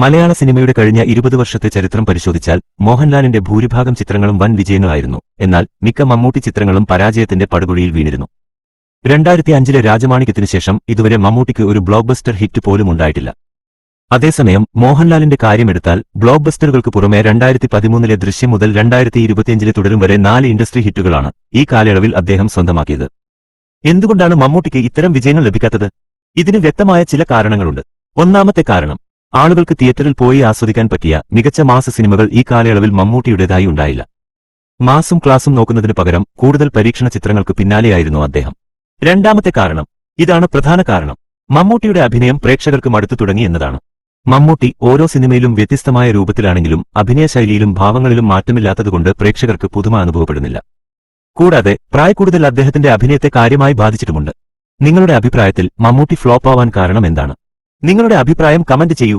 മലയാള സിനിമയുടെ കഴിഞ്ഞ 20 വർഷത്തെ ചരിത്രം പരിശോധിച്ചാൽ മോഹൻലാലിന്റെ ഭൂരിഭാഗം ചിത്രങ്ങളും വൻ വിജയങ്ങളായിരുന്നു. എന്നാൽ മിക്ക മമ്മൂട്ടി ചിത്രങ്ങളും പരാജയത്തിന്റെ പടുകുഴിയിൽ വീണിരുന്നു. 2005-ലെ രാജമാണിക്യത്തിനു ശേഷം ഇതുവരെ മമ്മൂട്ടിക്ക് ഒരു ബ്ലോക്ക്ബസ്റ്റർ ഹിറ്റ് പോലും ഉണ്ടായിട്ടില്ല. അതേസമയം മോഹൻലാലിന്റെ കാര്യമെടുത്താൽ ബ്ലോക്ക്ബസ്റ്ററുകൾക്ക് പുറമെ 2013-ലെ ദൃശ്യം മുതൽ 2025-ലെ തുടരും വരെ 4 ഇൻഡസ്ട്രി ഹിറ്റുകളാണ് ഈ കാലയളവിൽ അദ്ദേഹം സ്വന്തമാക്കിയത്. എന്തുകൊണ്ടാണ് മമ്മൂട്ടിക്ക് ഇത്തരം വിജയങ്ങൾ ലഭിക്കാത്തത്? ഇതിന് വ്യക്തമായ ചില കാരണങ്ങളുണ്ട്. ഒന്നാമത്തെ കാരണം, ആളുകൾക്ക് തിയേറ്ററിൽ പോയി ആസ്വദിക്കാൻ പറ്റിയ മികച്ച മാസ് സിനിമകൾ ഈ കാലയളവിൽ മമ്മൂട്ടിയുടേതായി ഉണ്ടായില്ല. മാസും ക്ലാസും നോക്കുന്നതിനു പകരം കൂടുതൽ പരീക്ഷണ ചിത്രങ്ങൾക്ക് പിന്നാലെയായിരുന്നു അദ്ദേഹം. രണ്ടാമത്തെ കാരണം, ഇതാണ് പ്രധാന കാരണം, മമ്മൂട്ടിയുടെ അഭിനയം പ്രേക്ഷകർക്ക് മടുത്തു തുടങ്ങി എന്നതാണ്. മമ്മൂട്ടി ഓരോ സിനിമയിലും വ്യത്യസ്തമായ രൂപത്തിലാണെങ്കിലും അഭിനയശൈലിയിലും ഭാവങ്ങളിലും മാറ്റമില്ലാത്തതുകൊണ്ട് പ്രേക്ഷകർക്ക് പുതുമ അനുഭവപ്പെടുന്നില്ല. കൂടാതെ പ്രായക്കൂടുതൽ അദ്ദേഹത്തിന്റെ അഭിനയത്തെ കാര്യമായി ബാധിച്ചിട്ടുമുണ്ട്. നിങ്ങളുടെ അഭിപ്രായത്തിൽ മമ്മൂട്ടി ഫ്ലോപ്പ് ആവാൻ കാരണം എന്താണ്? നിങ്ങളുടെ അഭിപ്രായം കമന്റ് ചെയ്യൂ.